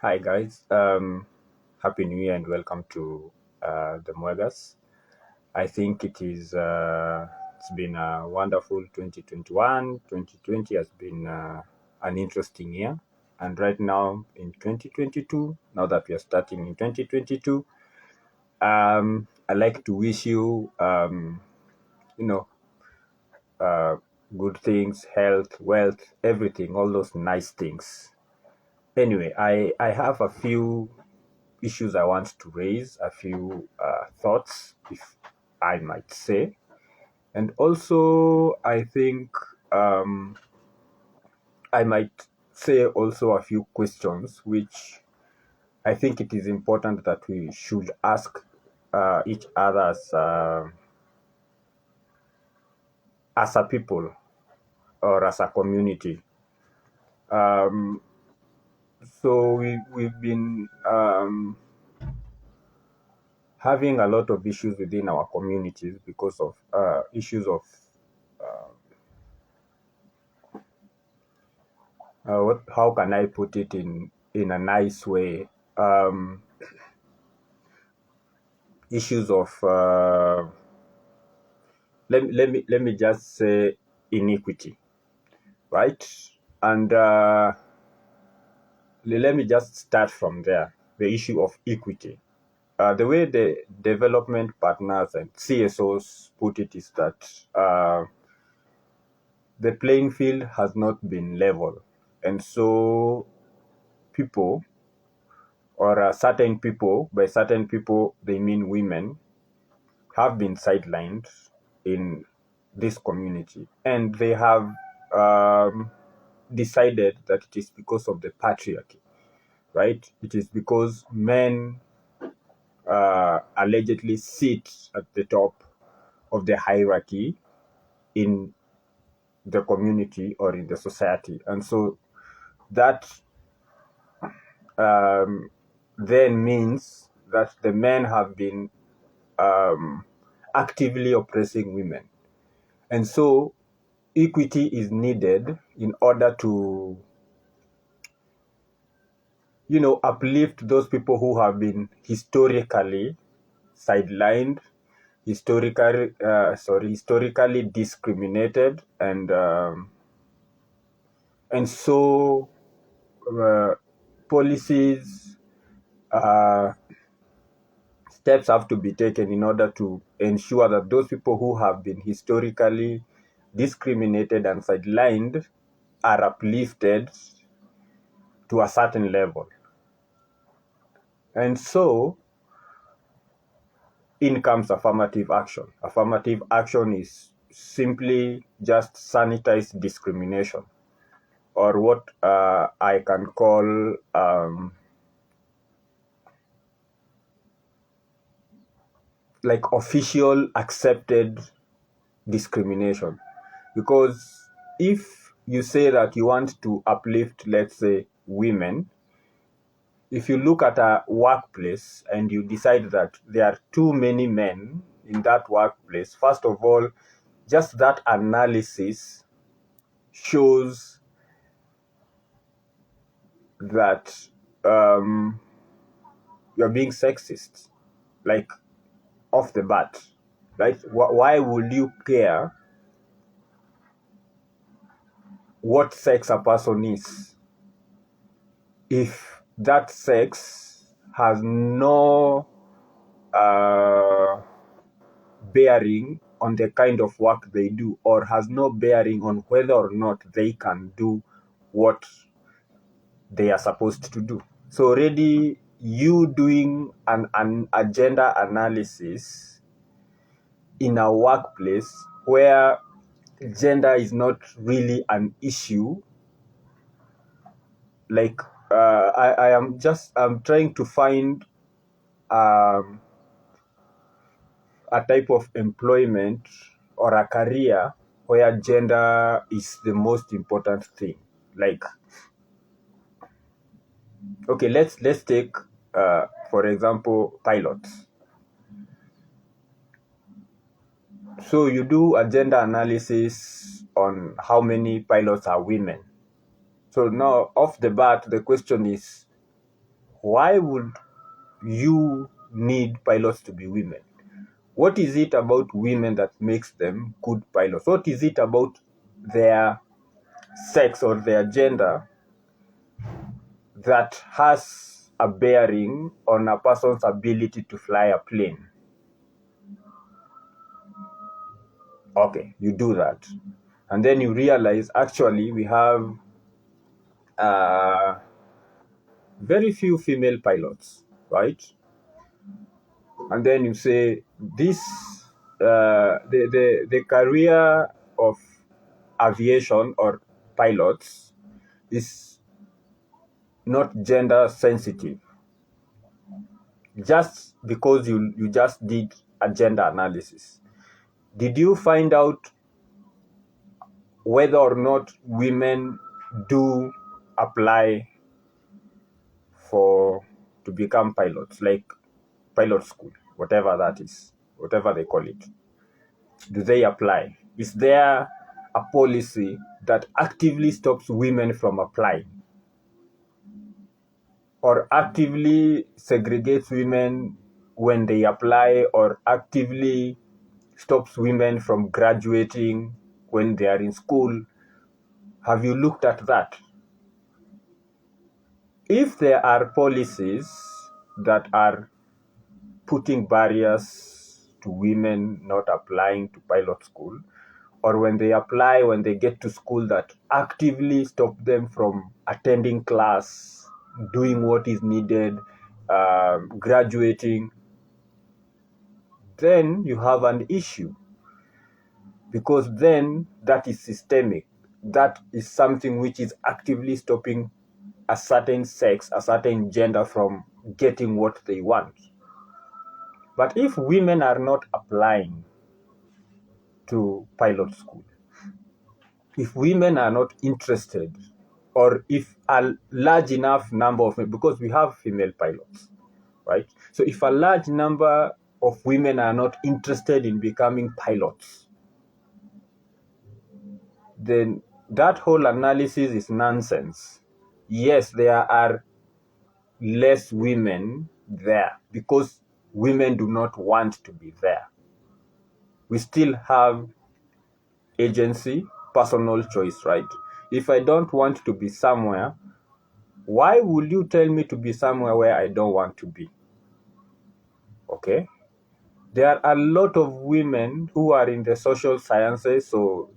Hi guys, happy New Year and welcome to the Mwegas. I think it's been a wonderful 2021. 2020 has been an interesting year, and right now in 2022, now that we are starting in 2022, I like to wish you you know uh, good things, health, wealth, everything, all those nice things. Anyway, I have a few issues I want to raise, a few thoughts, if I might say. And also, I think I might say also a few questions, which I think it is important that we should ask each other as a people or as a community. Um, we've been having a lot of issues within our communities because of issues of how can I put it in a nice way? Um, Issues of let me just say iniquity, right? And let me just start from there. The issue of equity. The way the development partners and CSOs put it is that the playing field has not been level, and so people or certain people, by certain people they mean women, have been sidelined in this community, and they have decided that it is because of the patriarchy, right? It is because men allegedly sit at the top of the hierarchy in the community or in the society, and so that um, then means that the men have been um, actively oppressing women. And so equity is needed in order to, uplift those people who have been historically sidelined, historically discriminated, and so uh, policies, uh, steps have to be taken in order to ensure that those people who have been historically discriminated and sidelined are uplifted to a certain level. And so in comes affirmative action. Affirmative action is simply just sanitized discrimination, or what I can call like official accepted discrimination. Because if you say that you want to uplift, let's say, women, if you look at a workplace and you decide that there are too many men in that workplace, first of all, just that analysis shows that you're being sexist, like off the bat, right? Why would you care what sex a person is if that sex has no uh, bearing on the kind of work they do, or has no bearing on whether or not they can do what they are supposed to do? So already you doing an agenda analysis in a workplace where gender is not really an issue, like I'm trying to find um, a type of employment or a career where gender is the most important thing. Like, okay, let's take for example, pilots. So you do a gender analysis on how many pilots are women. So now off the bat, the question is, why would you need pilots to be women? What is it about women that makes them good pilots? What is it about their sex or their gender that has a bearing on a person's ability to fly a plane? Okay, you do that. And then you realize, actually, we have very few female pilots, right? And then you say, this, the career of aviation or pilots is not gender sensitive. Just because you just did a gender analysis, did you find out whether or not women do apply to become pilots, like pilot school, whatever that is, whatever they call it? Do they apply? Is there a policy that actively stops women from applying, or actively segregates women when they apply, or actively stops women from graduating when they are in school? Have you looked at that? If there are policies that are putting barriers to women not applying to pilot school, or when they apply, when they get to school, that actively stop them from attending class, doing what is needed, graduating, then you have an issue, because then that is systemic. That is something which is actively stopping a certain sex, a certain gender from getting what they want. But if women are not applying to pilot school, if women are not interested, or if a large enough number of, because we have female pilots, right? So if a large number of women are not interested in becoming pilots, then that whole analysis is nonsense. Yes, there are less women there because women do not want to be there. We still have agency, personal choice, right? If I don't want to be somewhere, why would you tell me to be somewhere where I don't want to be? Okay? There are a lot of women who are in the social sciences, so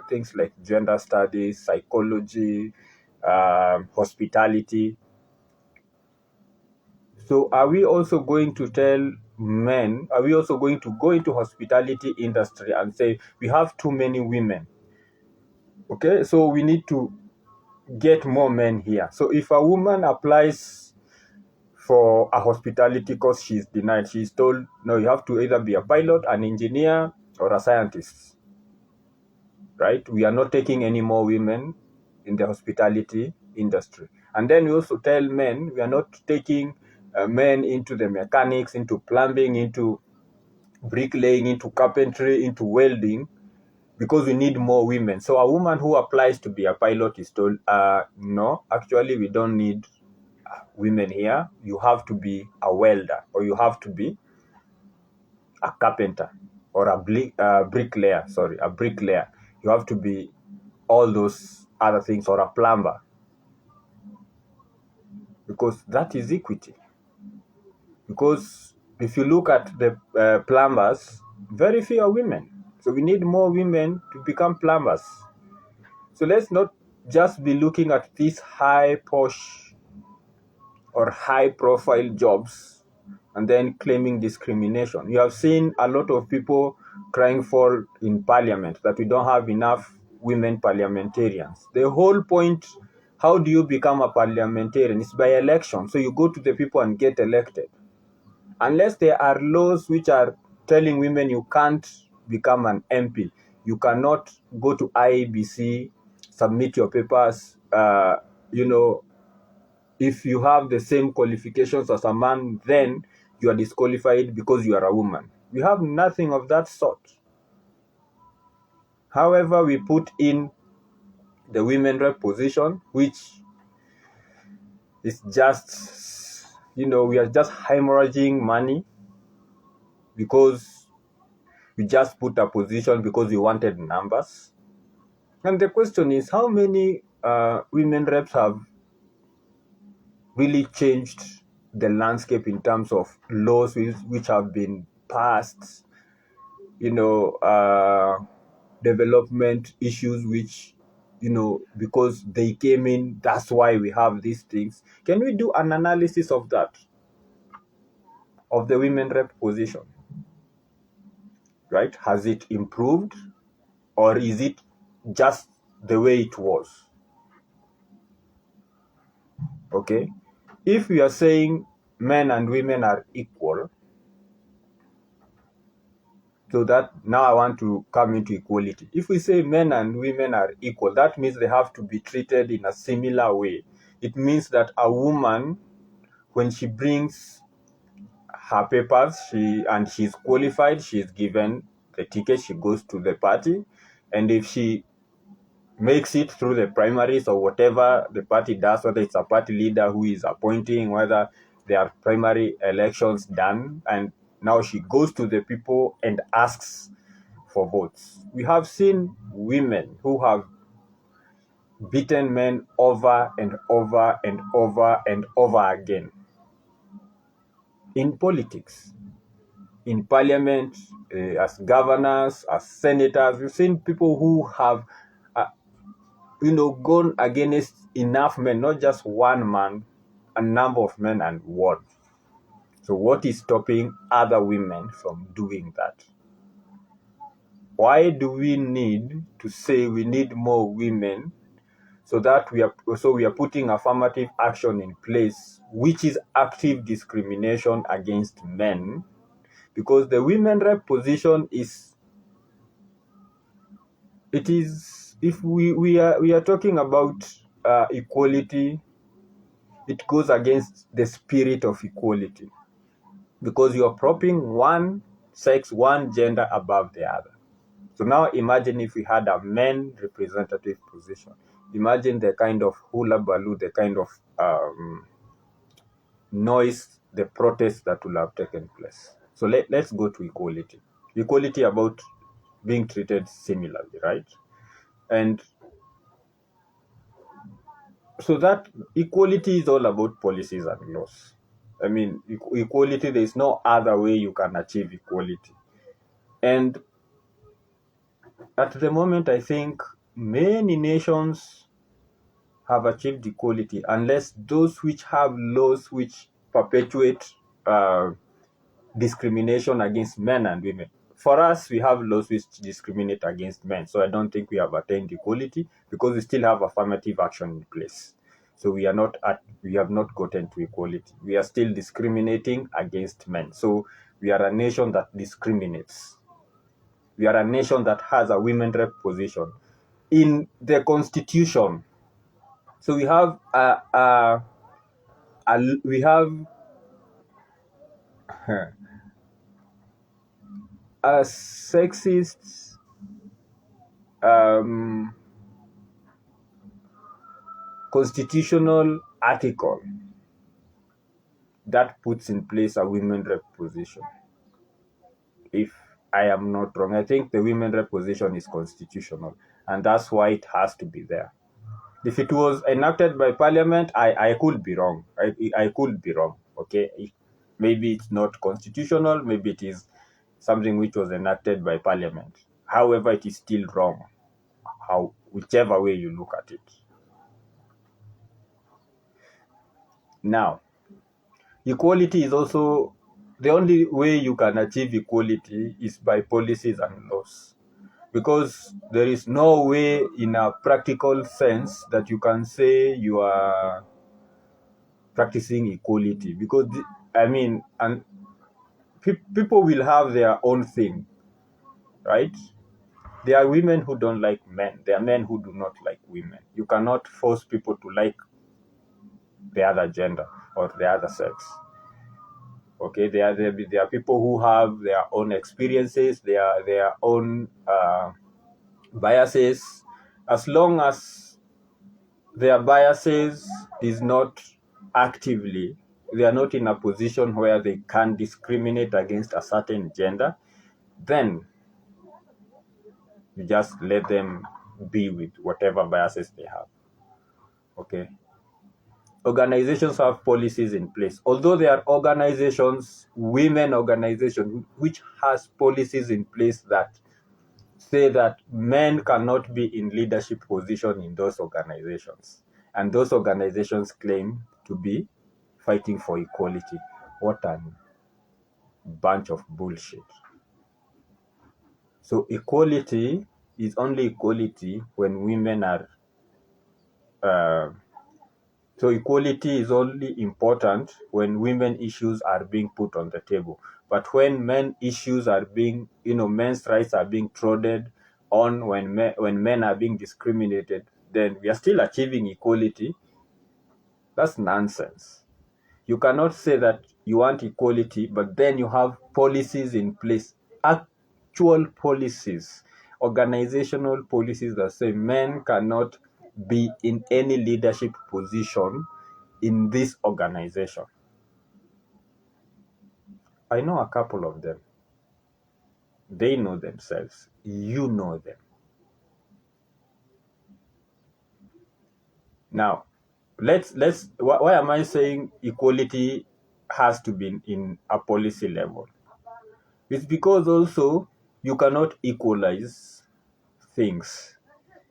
things like gender studies, psychology, hospitality. So are we also going to tell men, are we also going to go into hospitality industry and say, we have too many women? Okay, so we need to get more men here. So if a woman applies for a hospitality course, she's denied. She's told, no, you have to either be a pilot, an engineer, or a scientist, right? We are not taking any more women in the hospitality industry. And then we also tell men, we are not taking men into the mechanics, into plumbing, into bricklaying, into carpentry, into welding, because we need more women. So a woman who applies to be a pilot is told, no, actually we don't need women here. You have to be a welder, or you have to be a carpenter, or a bricklayer. You have to be all those other things, or a plumber, because that is equity. Because if you look at the plumbers, very few are women. So we need more women to become plumbers. So let's not just be looking at these high posh or high profile jobs and then claiming discrimination. You have seen a lot of people crying for in parliament that we don't have enough women parliamentarians. The whole point, how do you become a parliamentarian? It's by election. So you go to the people and get elected. Unless there are laws which are telling women you can't become an MP, you cannot go to IEBC, submit your papers, if you have the same qualifications as a man, then you are disqualified because you are a woman. We have nothing of that sort. However, we put in the women rep position, which is just we are just hemorrhaging money because we just put a position because we wanted numbers. And the question is, how many women reps have really changed the landscape in terms of laws which have been passed, development issues which, because they came in, that's why we have these things. Can we do an analysis of that, of the women rep position? Right? Has it improved, or is it just the way it was? Okay. If we are saying men and women are equal, so that now I want to come into equality. If we say men and women are equal, that means they have to be treated in a similar way. It means that a woman, when she brings her papers, she's qualified, she's given the ticket, she goes to the party, and if she makes it through the primaries or whatever the party does, whether it's a party leader who is appointing, whether there are primary elections done, and now she goes to the people and asks for votes. We have seen women who have beaten men over and over and over and over again in politics, in parliament, as governors, as senators. We've seen people who have gone against enough men, not just one man, a number of men and won. So what is stopping other women from doing that? Why do we need to say we need more women, so that we are putting affirmative action in place, which is active discrimination against men? Because the women rep position is, if we are talking about equality, it goes against the spirit of equality, because you're propping one sex, one gender above the other. So now imagine if we had a men representative position. Imagine the kind of hula baloo, the kind of noise, the protest that will have taken place. So let's go to equality. Equality about being treated similarly, right? And so that equality is all about policies and laws. I mean, equality, there is no other way you can achieve equality. And at the moment, I think many nations have achieved equality, unless those which have laws which perpetuate discrimination against men and women. For us, we have laws which discriminate against men, so I don't think we have attained equality, because we still have affirmative action in place. So we have not gotten to equality. We are still discriminating against men. So we are a nation that discriminates. We are a nation that has a women rep position in the constitution. So we have we have a sexist constitutional article that puts in place a women rep position. If I am not wrong, I think the women rep position is constitutional, and that's why it has to be there. If it was enacted by parliament, I could be wrong. I could be wrong. Okay, maybe it's not constitutional. Maybe it is something which was enacted by parliament. However, it is still wrong, whichever way you look at it. Now, equality is also, the only way you can achieve equality is by policies and laws, because there is no way in a practical sense that you can say you are practicing equality, because and people will have their own thing, right? There are women who don't like men. There are men who do not like women. You cannot force people to like the other gender or the other sex. Okay, there are people who have their own experiences, their own biases. As long as their biases is not actively they are not in a position where they can discriminate against a certain gender, then you just let them be with whatever biases they have. Okay. Organizations have policies in place. Although there are organizations, women organizations, which has policies in place that say that men cannot be in leadership position in those organizations. And those organizations claim to be fighting for equality. What a bunch of bullshit. So equality is only equality when women are so equality is only important when women issues are being put on the table. But when men issues are being, men's rights are being trodden on, when men are being discriminated, then we are still achieving equality. That's nonsense. You cannot say that you want equality, but then you have policies in place, actual policies, organizational policies that say men cannot be in any leadership position in this organization. I know a couple of them. They know themselves. You know them. Now, why am I saying equality has to be in a policy level? It's because also you cannot equalize things.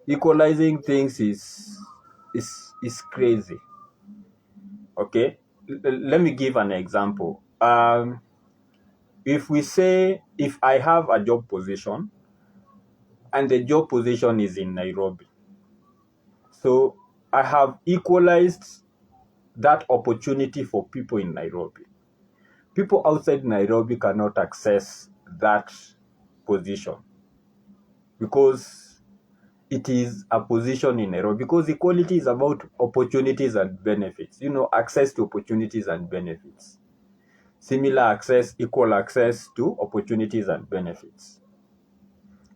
Equalizing things is crazy. Okay? Let me give an example. If I have a job position and the job position is in Nairobi, so I have equalized that opportunity for people in Nairobi. People outside Nairobi cannot access that position because it is a position in Nairobi. Because equality is about opportunities and benefits, access to opportunities and benefits. Similar access, equal access to opportunities and benefits.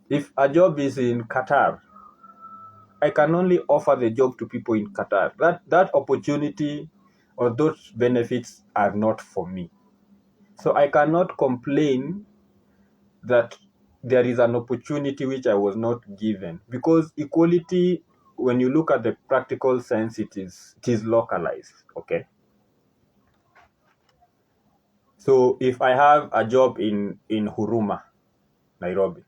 If a job is in Qatar, I can only offer the job to people in Qatar. That opportunity or those benefits are not for me. So I cannot complain that there is an opportunity which I was not given, because equality, when you look at the practical sense, it is localized. Okay. So if I have a job in Huruma, Nairobi,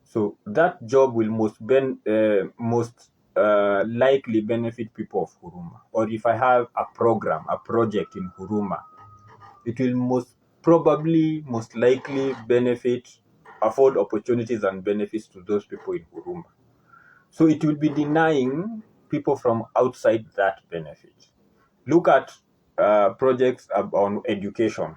so that job will most likely benefit people of Huruma. Or if I have a project in Huruma, it will most likely afford opportunities and benefits to those people in Huruma. So it will be denying people from outside that benefit. Look at projects on education.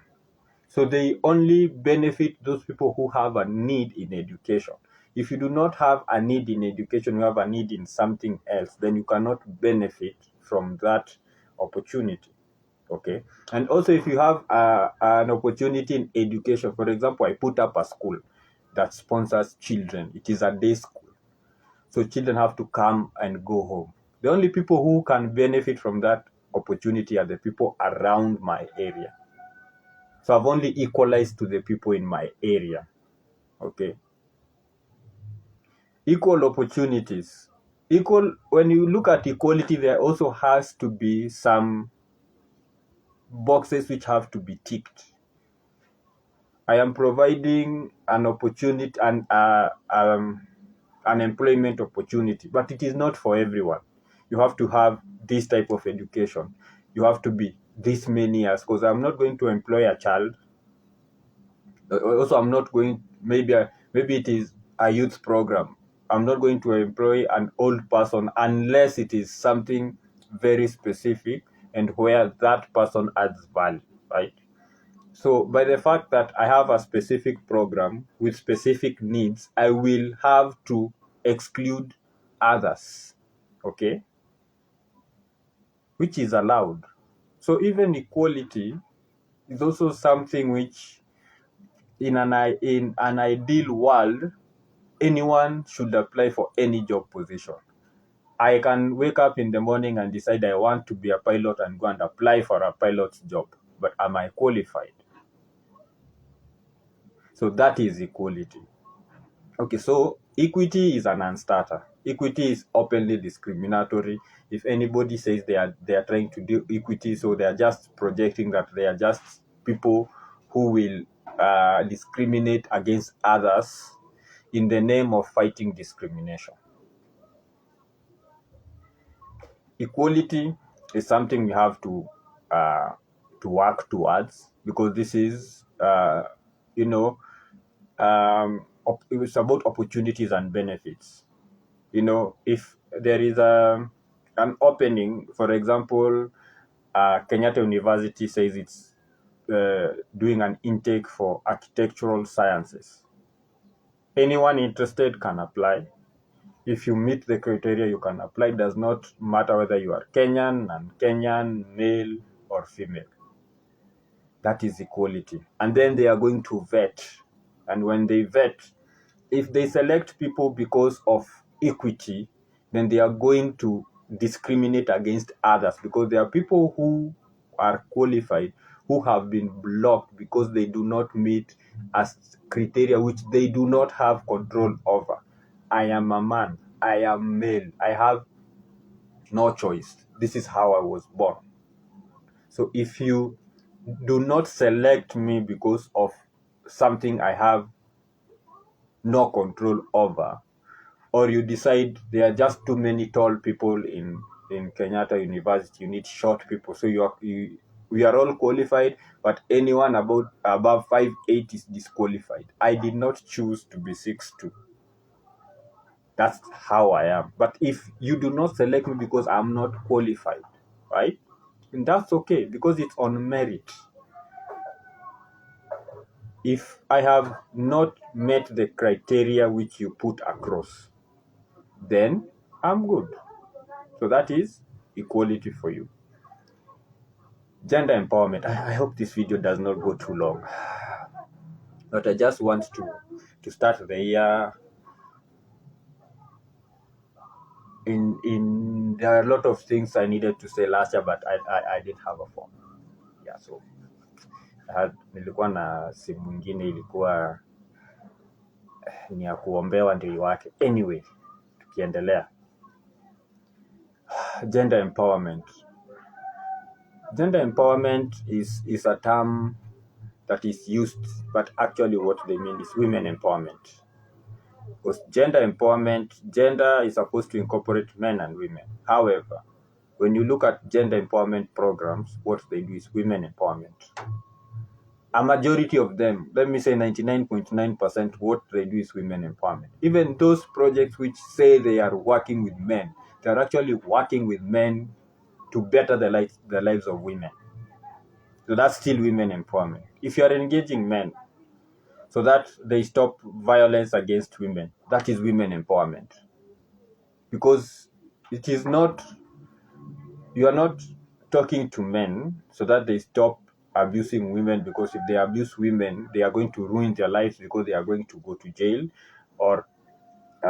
So they only benefit those people who have a need in education. If you do not have a need in education, you have a need in something else, then you cannot benefit from that opportunity. Okay. And also, if you have an opportunity in education, for example, I put up a school that sponsors children. It is a day school. So children have to come and go home. The only people who can benefit from that opportunity are the people around my area. So I've only equalized to the people in my area. Okay. Equal opportunities. When you look at equality, there also has to be some boxes which have to be ticked. I am providing an opportunity and an employment opportunity, but it is not for everyone. You have to have this type of education. You have to be this many years, because I'm not going to employ a child. Also, I'm not going, maybe it is a youth program. I'm not going to employ an old person unless it is something very specific and where that person adds value, right? So by the fact that I have a specific program with specific needs, I will have to exclude others, okay? Which is allowed. So even equality is also something which in an ideal world, anyone should apply for any job position. I can wake up in the morning and decide I want to be a pilot and go and apply for a pilot's job. But am I qualified? So that is equality. Okay, so equity is a non-starter. Equity is openly discriminatory. If anybody says they are trying to do equity, so they are just projecting that they are just people who will discriminate against others in the name of fighting discrimination. Equality is something we have to work towards, because this is it's about opportunities and benefits. If there is an opening, for example, Kenyatta University says it's doing an intake for architectural sciences. Anyone interested can apply. If you meet the criteria, you can apply. It does not matter whether you are Kenyan, non-Kenyan, male or female. That is equality. And then they are going to vet. And when they vet, if they select people because of equity, then they are going to discriminate against others, because there are people who are qualified who have been blocked because they do not meet as criteria which they do not have control over. I am a man, I am male, I have no choice. This is how I was born. So if you do not select me because of something I have no control over, or you decide there are just too many tall people in Kenyatta University, you need short people, so we are all qualified, but anyone above 5'8" is disqualified. I did not choose to be 6'2". That's how I am. But if you do not select me because I'm not qualified, right? And that's okay, because it's on merit. If I have not met the criteria which you put across, then I'm good. So that is equality for you. Gender empowerment. I hope this video does not go too long, but I just want to start the year in there are a lot of things I needed to say last year, but I didn't have a phone. Yeah, so nilikuwa na simu nyingine ilikuwa ni ya kuombewa ndio iwake. Anyway, tukiendelea. Gender empowerment. Gender empowerment is a term that is used, but actually what they mean is women empowerment. Because gender empowerment, gender is supposed to incorporate men and women. However, when you look at gender empowerment programs, what they do is women empowerment. A majority of them, let me say 99.9%, what they do is women empowerment. Even those projects which say they are working with men, they are actually working with men to better the lives of women. So that's still women empowerment. If you are engaging men so that they stop violence against women, that is women empowerment. Because it is not, you are not talking to men so that they stop abusing women, because if they abuse women, they are going to ruin their lives, because they are going to go to jail, or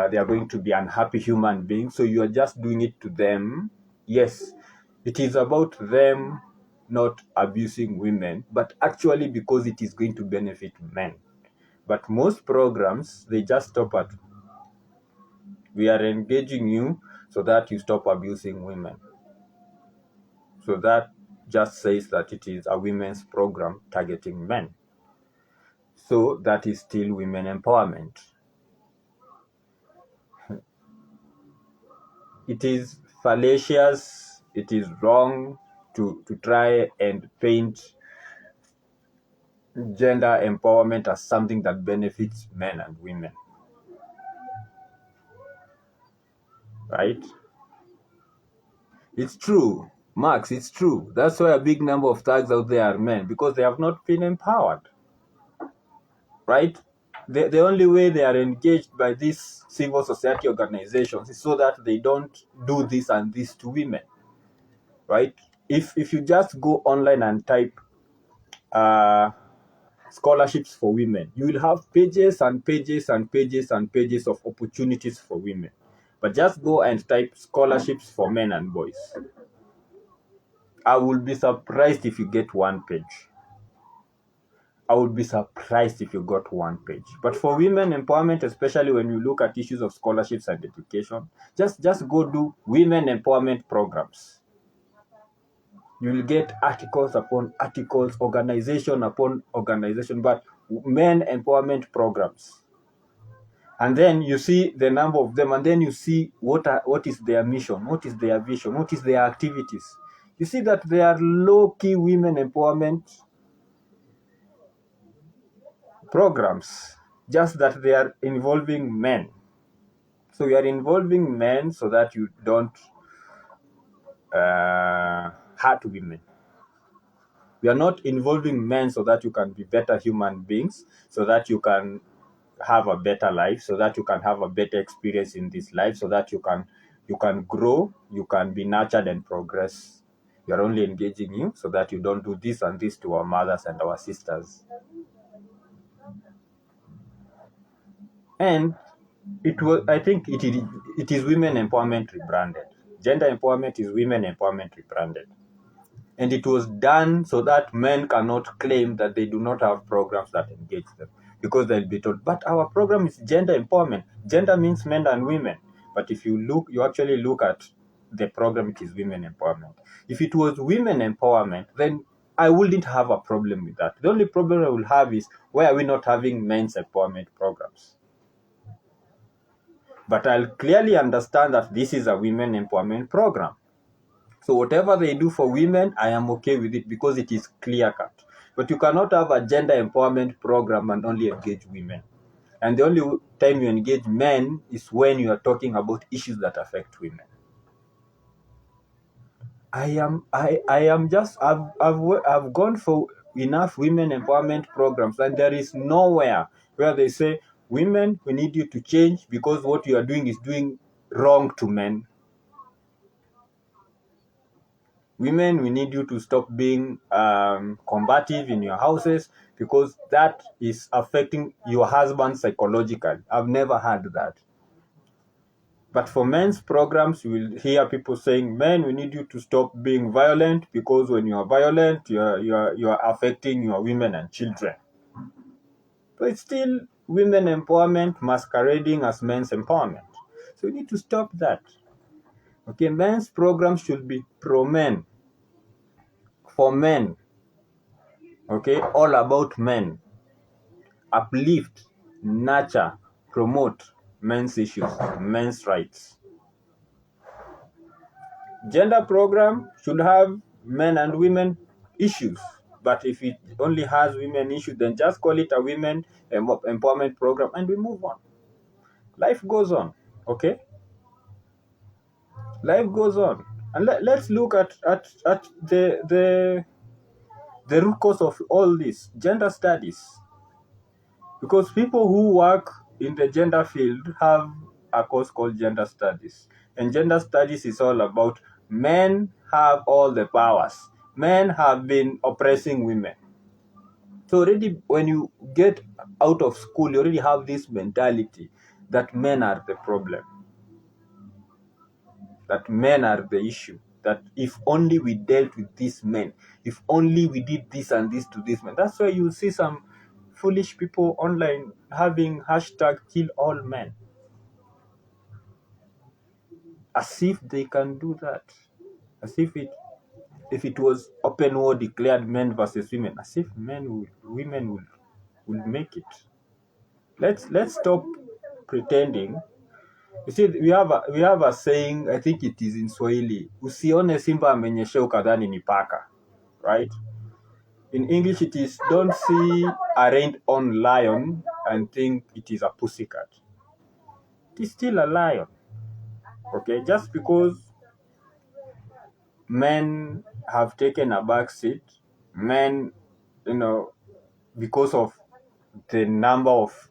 they are going to be unhappy human beings. So you are just doing it to them. Yes, it is about them not abusing women, but actually because it is going to benefit men. But most programs, they just stop at, we are engaging you so that you stop abusing women. So that just says that it is a women's program targeting men. So that is still women empowerment. It is fallacious, it is wrong to try and paint gender empowerment as something that benefits men and women. Right? It's true, Max, it's true. That's why a big number of thugs out there are men, because they have not been empowered. Right? The only way they are engaged by these civil society organizations is so that they don't do this and this to women. Right? If you just go online and type scholarships for women, you will have pages and pages and pages and pages of opportunities for women. But just go and type scholarships for men and boys. I will be surprised if you get one page. I would be surprised if you got one page. But for women empowerment, especially when you look at issues of scholarships and education, just go do women empowerment programs. You'll get articles upon articles, organization upon organization, but men empowerment programs. And then you see the number of them, and then you see what is their mission, what is their vision, what is their activities. You see that they are low-key women empowerment programs, just that they are involving men. So we are involving men so that you don't hurt women. We are not involving men so that you can be better human beings, so that you can have a better life, so that you can have a better experience in this life, so that you can grow, you can be nurtured and progress. We are only engaging you so that you don't do this and this to our mothers and our sisters. And I think it is women empowerment rebranded. Gender empowerment is women empowerment rebranded. And it was done so that men cannot claim that they do not have programs that engage them, because they'll be told, but our program is gender empowerment. Gender means men and women. But if you actually look at the program, it is women empowerment. If it was women empowerment, then I wouldn't have a problem with that. The only problem I will have is, why are we not having men's empowerment programs? But I'll clearly understand that this is a women empowerment program. So whatever they do for women, I am okay with it because it is clear-cut. But you cannot have a gender empowerment program and only engage women. And the only time you engage men is when you are talking about issues that affect women. I've gone for enough women empowerment programs, and there is nowhere where they say, women, we need you to change because what you are doing is doing wrong to men. Women, we need you to stop being combative in your houses because that is affecting your husband psychologically. I've never heard that. But for men's programs, you will hear people saying, men, we need you to stop being violent because when you are violent, you are affecting your women and children. So it's still women empowerment masquerading as men's empowerment. So we need to stop that. Okay, men's programs should be pro-men, for men. Okay, all about men. Uplift, nurture, promote men's issues, men's rights. Gender program should have men and women issues, but if it only has women issues, then just call it a women empowerment program and we move on. Life goes on, okay? Life goes on. And let's look at the root cause of all this, gender studies. Because people who work in the gender field have a course called gender studies. And gender studies is all about men have all the powers. Men have been oppressing women. So already when you get out of school, you already have this mentality that men are the problem. That men are the issue. That if only we dealt with these men, if only we did this and this to these men. That's why you see some foolish people online having hashtag kill all men, as if they can do that, as if it was open war declared men versus women, as if women will make it. Let's stop pretending. You see, we have a saying, I think it is in Swahili, usione simba amenyesha ukadhani ni paka, right? In English it is, don't see a rained-on lion and think it is a pussycat. It is still a lion. Okay, just because men have taken a back seat, men, because of the number of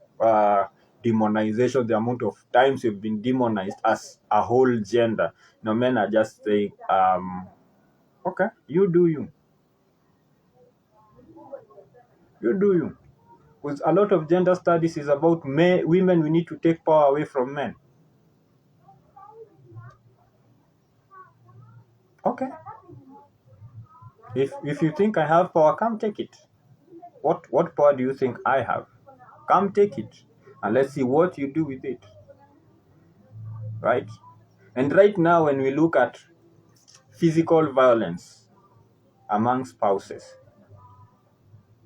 demonization, the amount of times we've been demonized as a whole gender, men are just saying, okay, you do you. You do you. Because a lot of gender studies is about women, we need to take power away from men. Okay. If you think I have power, come take it. What power do you think I have? Come take it, and let's see what you do with it. Right? And right now, when we look at physical violence among spouses,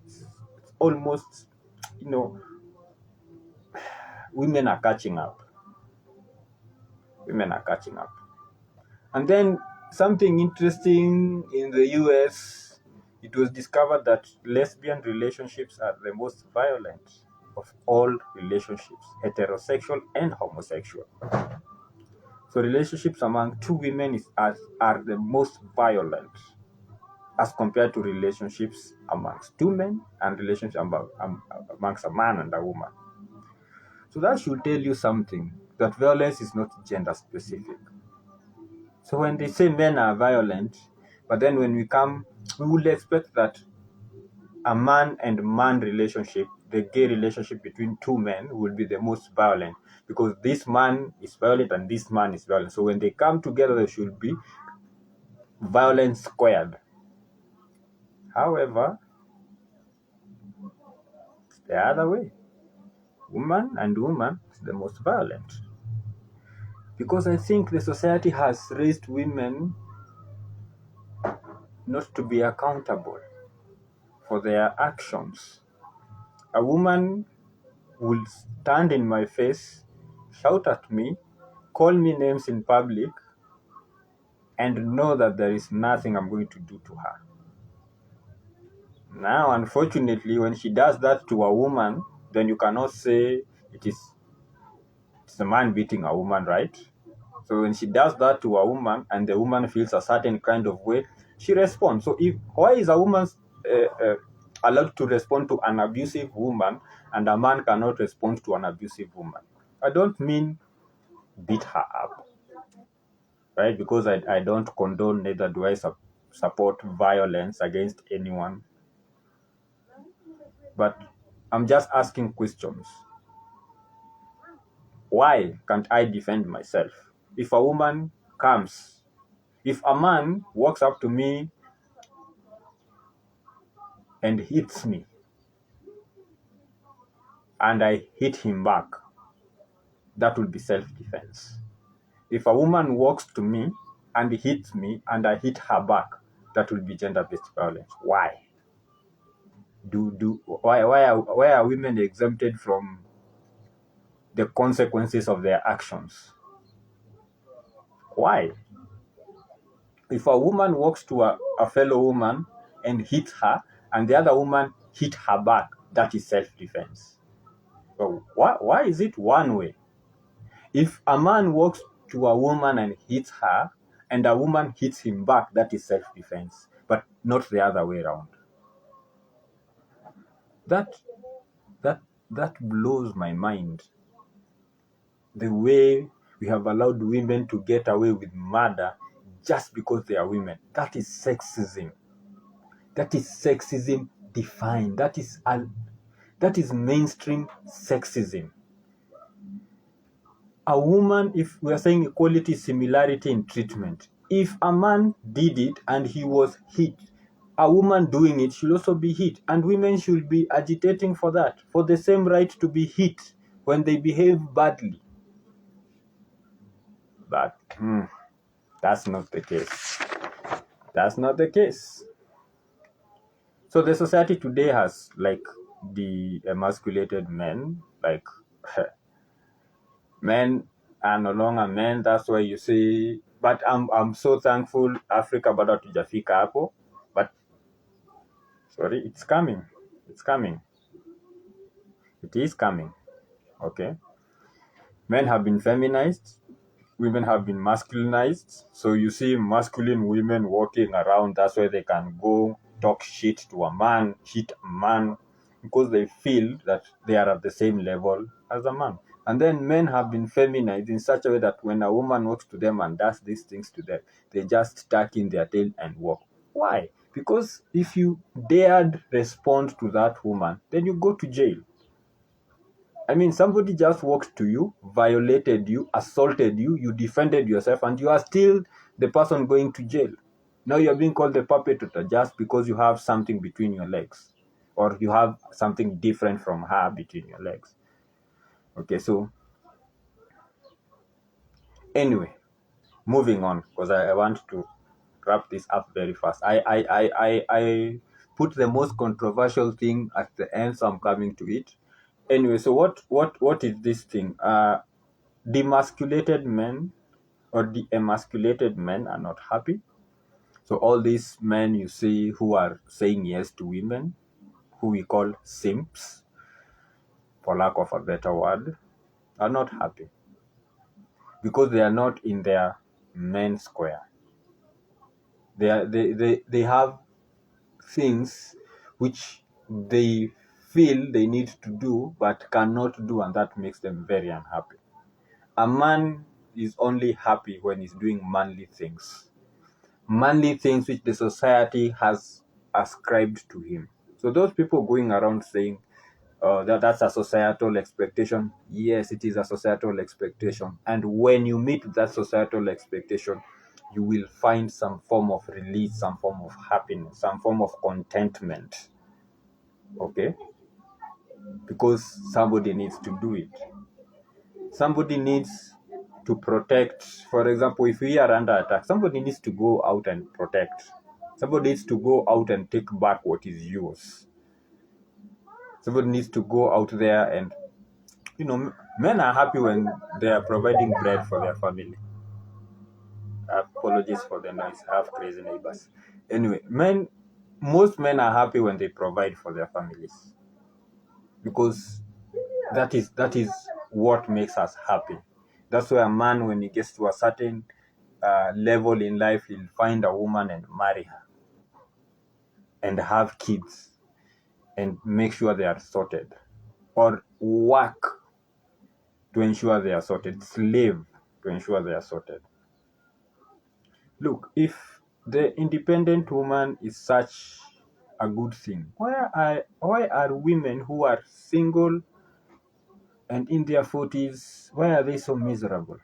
it's almost, you know, women are catching up. Women are catching up. And then something interesting in the US, it was discovered that lesbian relationships are the most violent of all relationships, heterosexual and homosexual. So relationships among two women are the most violent as compared to relationships amongst two men and relationships amongst a man and a woman. So that should tell you something, that violence is not gender specific. So when they say men are violent, but then when we would expect that a man and man relationship, the gay relationship between two men, will be the most violent because this man is violent and this man is violent. So when they come together, they should be violence squared. However, it's the other way. Woman and woman is the most violent. Because I think the society has raised women not to be accountable for their actions. A woman will stand in my face, shout at me, call me names in public, and know that there is nothing I'm going to do to her. Now, unfortunately, when she does that to a woman, then you cannot say it's a man beating a woman, right? So when she does that to a woman and the woman feels a certain kind of way, she responds. So why is a woman allowed to respond to an abusive woman and a man cannot respond to an abusive woman? I don't mean beat her up, right? Because I don't condone, neither do I support violence against anyone. But I'm just asking questions. Why can't I defend myself? If a woman comes, if a man walks up to me and hits me, and I hit him back, that will be self-defense. If a woman walks to me and hits me and I hit her back, that will be gender-based violence. Why? Why are women exempted from the consequences of their actions? Why? If a woman walks to a fellow woman and hits her, and the other woman hit her back, that is self-defense. So why is it one way? If a man walks to a woman and hits her, and a woman hits him back, that is self-defense, but not the other way around. That blows my mind. The way we have allowed women to get away with murder just because they are women. That is sexism. That is sexism defined. That is mainstream sexism. A woman, if we are saying equality, similarity in treatment, if a man did it and he was hit, a woman doing it should also be hit, and women should be agitating for that, for the same right to be hit when they behave badly. But that's not the case. That's not the case. So the society today has the emasculated men, men are no longer men. That's why you see. But I'm so thankful Africa bado hatujafika hapo. But sorry, it's coming. It's coming. It is coming. Okay. Men have been feminized. Women have been masculinized. So you see masculine women walking around. That's why they can go talk shit to a man, hit a man, because they feel that they are at the same level as a man. And then men have been feminized in such a way that when a woman walks to them and does these things to them, they just tuck in their tail and walk. Why? Because if you dared respond to that woman, then you go to jail. I mean, somebody just walked to you, violated you, assaulted you, you defended yourself, and you are still the person going to jail. Now you're being called the perpetrator just because you have something between your legs, or you have something different from her between your legs. Okay, so anyway, moving on, because I want to wrap this up very fast. I put the most controversial thing at the end, so I'm coming to it. Anyway, so what is this thing? Demasculated men or de-emasculated men are not happy. So all these men you see who are saying yes to women, who we call simps, for lack of a better word, are not happy because they are not in their men square. They have things which they feel they need to do but cannot do, and that makes them very unhappy. A man is only happy when he's doing manly things which the society has ascribed to him. So those people going around saying that's a societal expectation, yes, it is a societal expectation. And when you meet that societal expectation, you will find some form of release, some form of happiness, some form of contentment. Okay? Because somebody needs to do it. Somebody needs to protect. For example, if we are under attack, somebody needs to go out and protect. Somebody needs to go out and take back what is yours. Somebody needs to go out there and, men are happy when they are providing bread for their family. Apologies for the noise. I have crazy neighbors. Anyway, most men are happy when they provide for their families, because that is what makes us happy. That's why a man, when he gets to a certain level in life, he'll find a woman and marry her and have kids and make sure they are sorted, or work to ensure they are sorted, slave to ensure they are sorted. Look, if the independent woman is such a good thing, why are women who are single and in their 40s, why are they so miserable?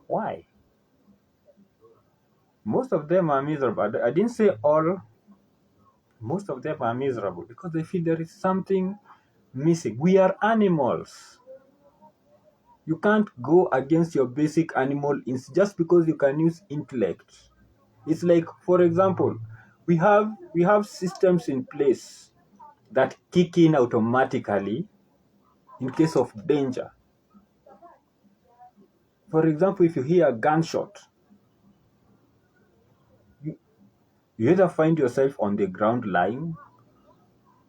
Why? Most of them are miserable. I didn't say all. Most of them are miserable because they feel there is something missing. We are animals. You can't go against your basic animal instinct just because you can use intellect. It's like, for example, we have systems in place that kick in automatically in case of danger. For example, if you hear a gunshot, you either find yourself on the ground lying,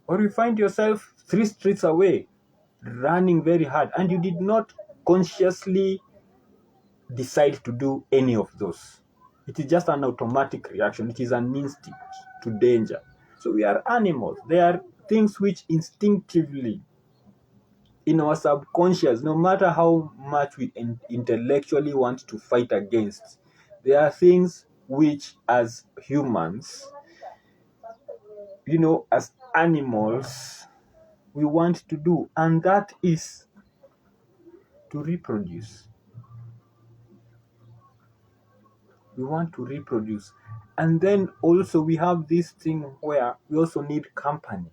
or you find yourself 3 streets away running very hard, and you did not consciously decide to do any of those. It is just an automatic reaction. It is an instinct to danger. So we are animals. There are things which instinctively, in our subconscious, no matter how much we intellectually want to fight against, there are things which, as humans, as animals, we want to do, and that is to reproduce. We want to reproduce. And then also we have this thing where we also need company.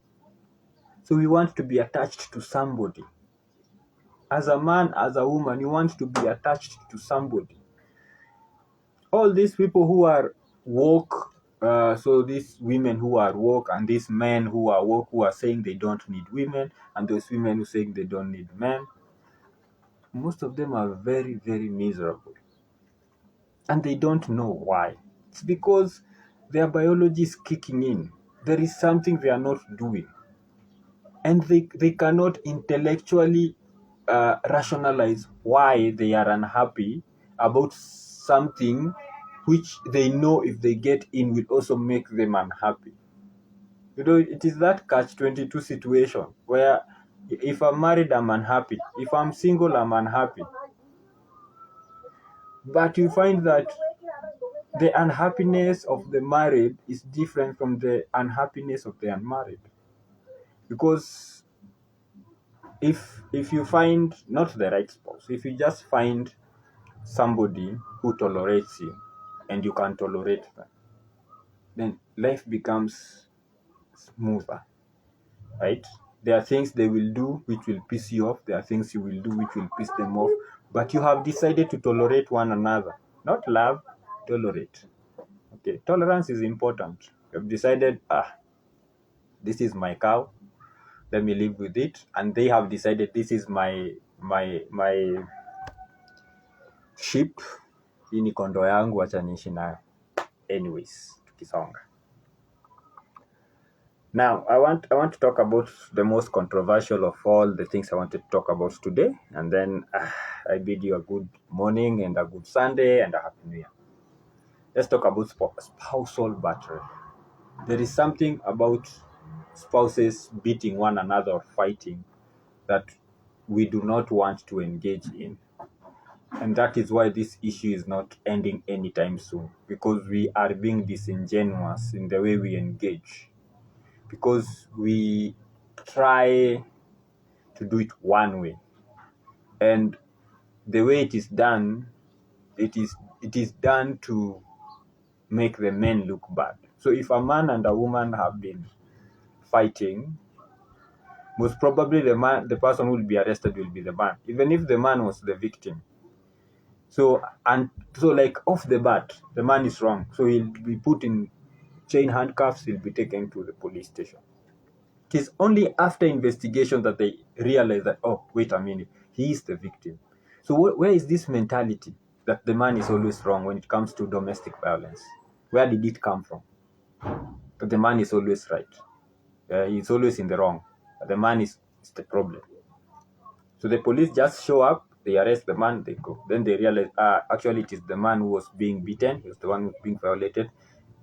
So we want to be attached to somebody. As a man, as a woman, you want to be attached to somebody. All these people who are woke, so these women who are woke, and these men who are woke, who are saying they don't need women, and those women who are saying they don't need men, most of them are very, very miserable. And they don't know why. It's because their biology is kicking in. There is something they are not doing. And they cannot intellectually rationalize why they are unhappy about something which they know if they get in will also make them unhappy. It is that catch-22 situation where if I'm married, I'm unhappy. If I'm single, I'm unhappy. But you find that the unhappiness of the married is different from the unhappiness of the unmarried. Because if you find not the right spouse, if you just find somebody who tolerates you and you can tolerate them, then life becomes smoother, right? There are things they will do which will piss you off. There are things you will do which will piss them off. But you have decided to tolerate one another. Not love, tolerate. Okay, tolerance is important. You've decided, this is my cow. Let me live with it. And they have decided this is my sheep. Hii ni kondoo yangu, wacha niishi nayo. Anyways, tukisonga. Now, I want to talk about the most controversial of all the things I wanted to talk about today, and then I bid you a good morning and a good Sunday and a happy New Year. Let's talk about spousal battery. There is something about spouses beating one another or fighting that we do not want to engage in. And that is why this issue is not ending anytime soon, because we are being disingenuous in the way we engage. Because we try to do it one way, and the way it is done, it is done to make the men look bad. So if a man and a woman have been fighting, most probably the person who will be arrested will be the man, even if the man was the victim. So like off the bat, the man is wrong, so he'll be put in chain handcuffs, he'll be taken to the police station. It is only after investigation that they realize that, oh, wait a minute, he is the victim. So where is this mentality that the man is always wrong when it comes to domestic violence? Where did it come from? That the man is always right. He's always in the wrong. The man is the problem. So the police just show up, they arrest the man, they go. Then they realize, actually it is the man who was being beaten, he was the one who was being violated.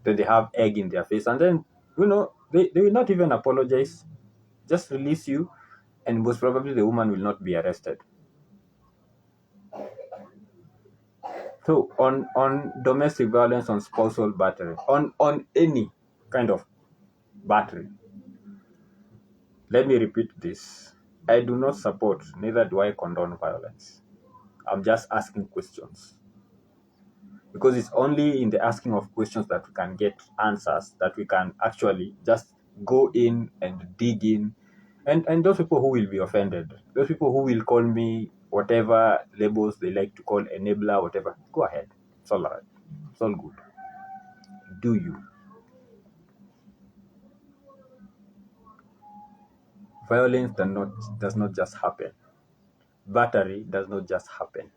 Then they have egg in their face. And then, they will not even apologize. Just release you, and most probably the woman will not be arrested. So on domestic violence, on spousal battery, on any kind of battery, let me repeat this. I do not support, neither do I condone violence. I'm just asking questions. Because it's only in the asking of questions that we can get answers, that we can actually just go in and dig in. And those people who will be offended, those people who will call me whatever labels they like to call enabler, whatever, go ahead. It's all right. It's all good. Do you? Violence does not just happen. Battery does not just happen.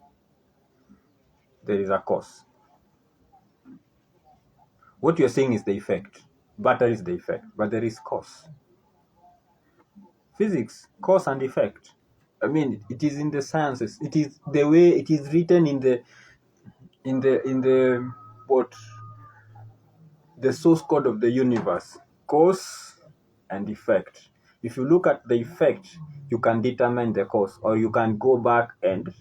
There is a cause. What you're saying is the effect. Battery is the effect, but there is cause. Physics, cause and effect. I mean, it is in the sciences. It is the way it is written in the what, the source code of the universe. Cause and effect. If you look at the effect, you can determine the cause, or you can go back and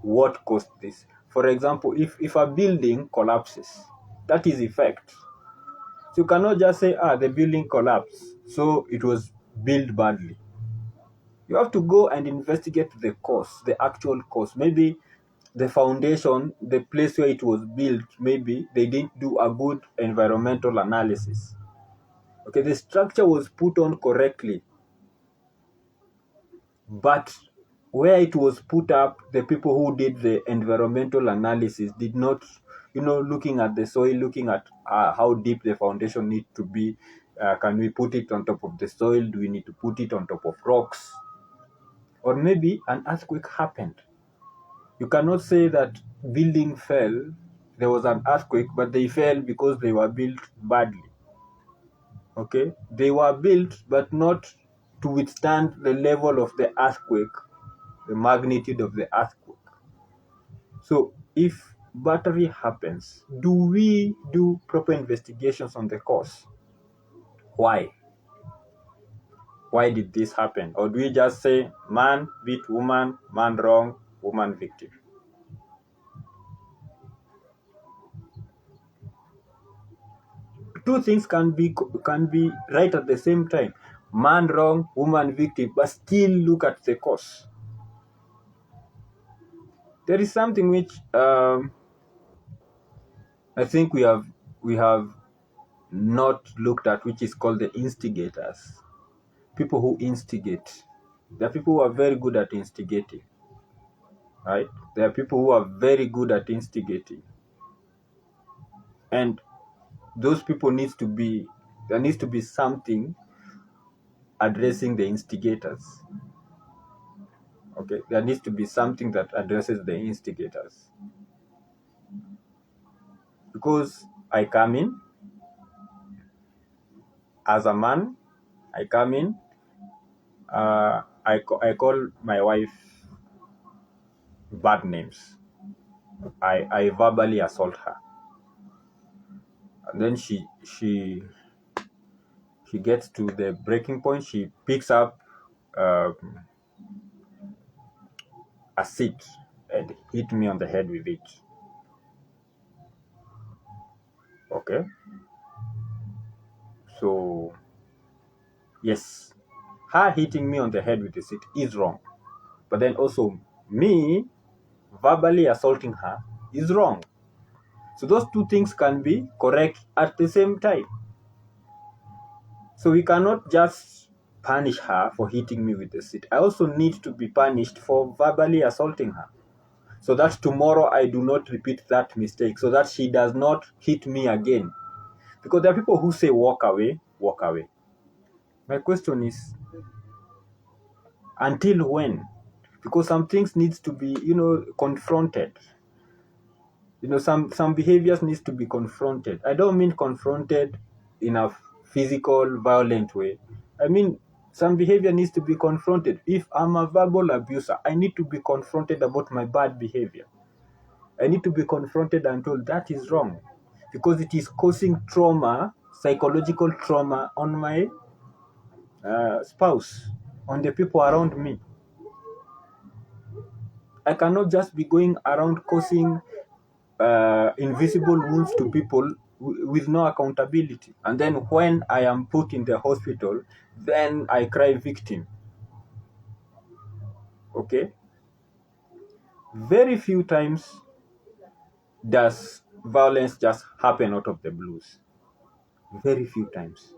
what caused this. For example, if a building collapses, that is effect. So you cannot just say, the building collapsed, so it was built badly. You have to go and investigate the cause, the actual cause. Maybe the foundation, the place where it was built, maybe they didn't do a good environmental analysis. Okay, the structure was put on correctly, but where it was put up, the people who did the environmental analysis did not, looking at the soil, looking at how deep the foundation needs to be. Can we put it on top of the soil? Do we need to put it on top of rocks? Or maybe an earthquake happened. You cannot say that building fell, there was an earthquake, but they fell because they were built badly. Okay? They were built, but not to withstand the level of the earthquake, the magnitude of the earthquake. So if battery happens, do we do proper investigations on the cause? Why? Why did this happen? Or do we just say, man beat woman, man wrong, woman victim? Two things can be right at the same time. Man wrong, woman victim, but still look at the cause. There is something which I think we have not looked at, which is called the instigators. People who instigate. There are people who are very good at instigating. Right? There are people who are very good at instigating. And those people there needs to be something addressing the instigators. Okay? There needs to be something that addresses the instigators. Because I come in as a man, I come in, I call my wife bad names. I verbally assault her. And then she gets to the breaking point. She picks up um, a seat and hit me on the head with it. Okay? So, yes, her hitting me on the head with the seat is wrong. But then also, me verbally assaulting her is wrong. So those two things can be correct at the same time. So we cannot just punish her for hitting me with the seat. I also need to be punished for verbally assaulting her, so that tomorrow I do not repeat that mistake, so that she does not hit me again. Because there are people who say walk away, walk away. My question is, until when? Because some things needs to be, confronted. Some behaviors needs to be confronted. I don't mean confronted in a physical, violent way. I mean, some behavior needs to be confronted. If I'm a verbal abuser, I need to be confronted about my bad behavior. I need to be confronted and told that is wrong, because it is causing trauma, psychological trauma on my spouse, on the people around me. I cannot just be going around causing invisible wounds to people with no accountability. And then when I am put in the hospital, then I cry victim. Okay? Very few times does violence just happen out of the blues. Very few times.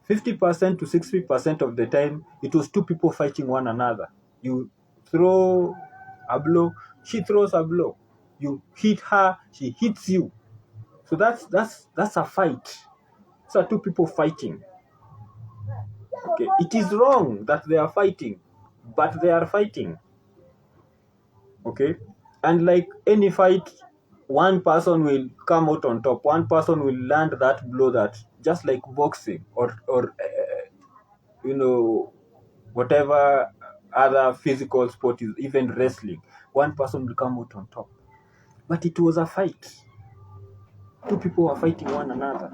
50% to 60% of the time, it was two people fighting one another. You throw a blow, she throws a blow. You hit her, she hits you. So that's a fight. So two people fighting. Okay, it is wrong that they are fighting, but they are fighting. Okay, and like any fight, one person will come out on top. One person will land that blow, that just like boxing or whatever other physical sport is, even wrestling. One person will come out on top. But it was a fight. Two people were fighting one another.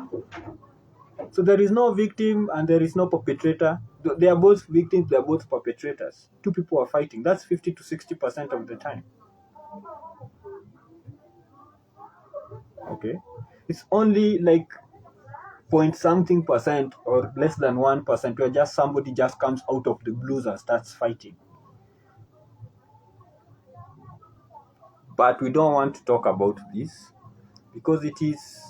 So there is no victim and there is no perpetrator. They are both victims, they are both perpetrators. Two people are fighting. That's 50 to 60% of the time. Okay? It's only like point something percent or less than 1% where just somebody just comes out of the blues and starts fighting. But we don't want to talk about this because it is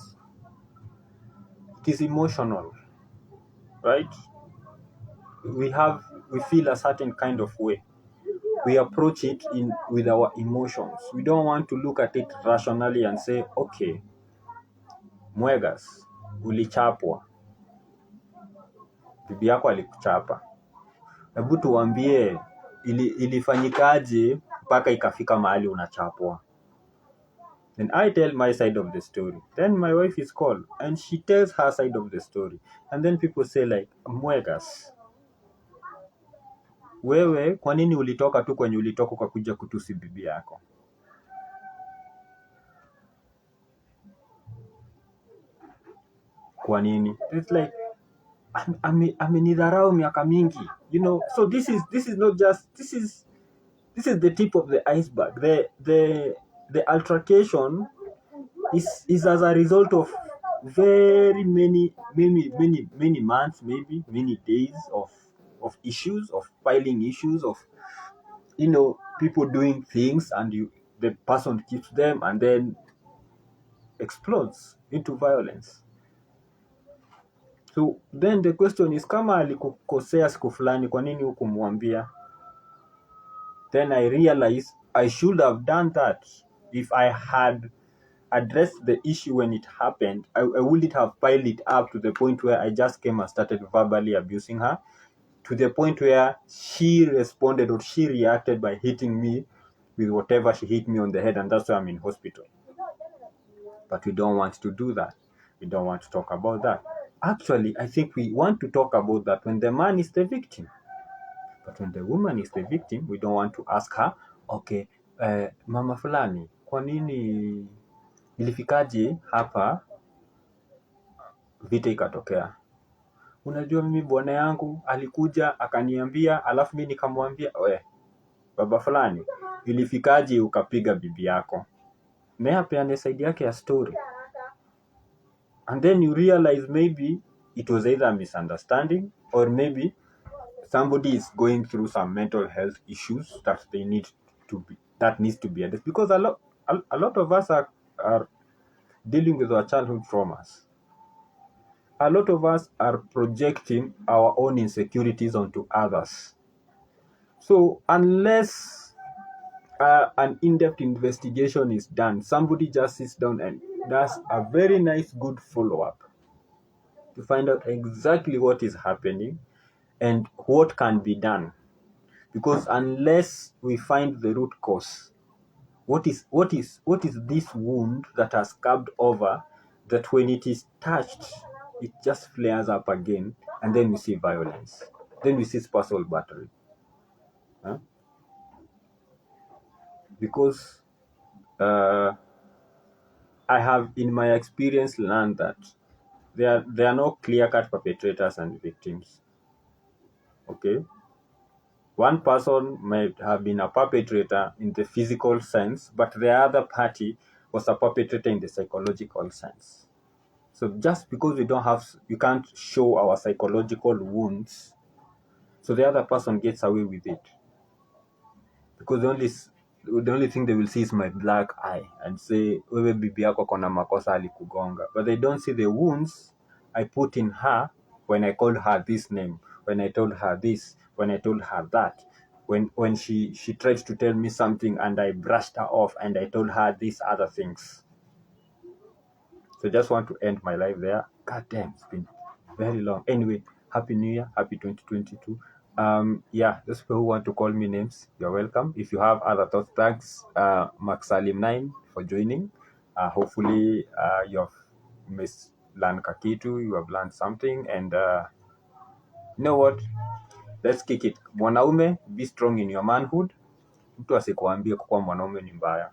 emotional, right? We feel a certain kind of way. We approach it with our emotions. We don't want to look at it rationally and say, okay, Mwegas, ulichapwa, bibi yako alikuchapa, hebu tuambie ilifanyikaje mpaka ikafika mahali unachapwa. Then I tell my side of the story. Then my wife is called and she tells her side of the story. And then people say like, Mwegas, wewe kwa nini ulitoka tu kwenye ulitoka kwa kuja kutusi bibi yako? Kwa nini? It's like, amenidharau miaka mingi. So this is not just, this is the tip of the iceberg. The altercation is as a result of very many months, maybe many days of issues, of filing issues, of people doing things, and the person keeps them and then explodes into violence. So then the question is, kama alikukosea siku fulani, kwa nini hukumwambia? Then I realized I should have done that. If I had addressed the issue when it happened, I wouldn't have piled it up to the point where I just came and started verbally abusing her, to the point where she responded or she reacted by hitting me with whatever she hit me on the head, and that's why I'm in hospital. But we don't want to do that. We don't want to talk about that. Actually, I think we want to talk about that when the man is the victim. But when the woman is the victim, we don't want to ask her, okay, mama fulani, kwa nini ilifikaje hapa vita ikatokea? Unajua mimi bwana yangu alikuja akaniambia, alafu mimi nikamwambia, baba fulani, ilifikaje ukapiga bibi yako? Naye apeane side yake ya story. And then you realize maybe it was either a misunderstanding, or maybe somebody is going through some mental health issues that needs to be addressed, because a lot of us are dealing with our childhood traumas. A lot of us are projecting our own insecurities onto others. So unless an in-depth investigation is done, somebody just sits down and does a very nice, good follow-up to find out exactly what is happening and what can be done. Because unless we find the root cause, what is this wound that has scarred over, that when it is touched, it just flares up again, and then we see violence, then we see spousal battery. Because I have, in my experience, learned that there are no clear-cut perpetrators and victims. Okay, one person might have been a perpetrator in the physical sense, but the other party was a perpetrator in the psychological sense. So just because we can't show our psychological wounds, so the other person gets away with it. Because the only thing they will see is my black eye and say, wewe bibi yako kona makosa alikugonga. But they don't see the wounds I put in her when I called her this name, when I told her this, when I told her that, when she tried to tell me something and I brushed her off and I told her these other things. So I just want to end my life there. God damn, it's been very long. Anyway, Happy New Year, Happy 2022. Yeah, those people who want to call me names, you're welcome. If you have other thoughts, thanks, Max Salim9 for joining. Hopefully, you have learned kakitu, you have learned something, and you know what? Let's kick it. Mwanaume, be strong in your manhood. Mtu asikuambie kuwa mwanaume ni mbaya.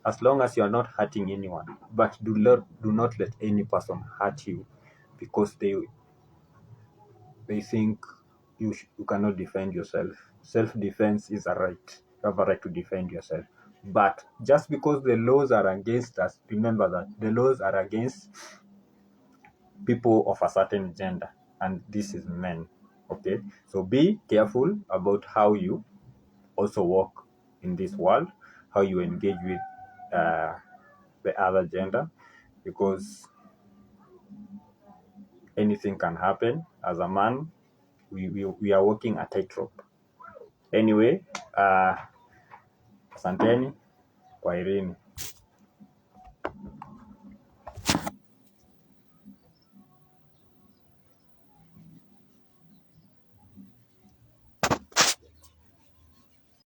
As long as you are not hurting anyone, but do not let any person hurt you because they think you cannot defend yourself. Self-defense is a right. You have a right to defend yourself. But just because the laws are against us, remember that the laws are against people of a certain gender, and this is men. Okay, so be careful about how you also walk in this world, how you engage with the other gender, because anything can happen. As a man, we are walking a tightrope. Anyway, asanteni, kwaherini.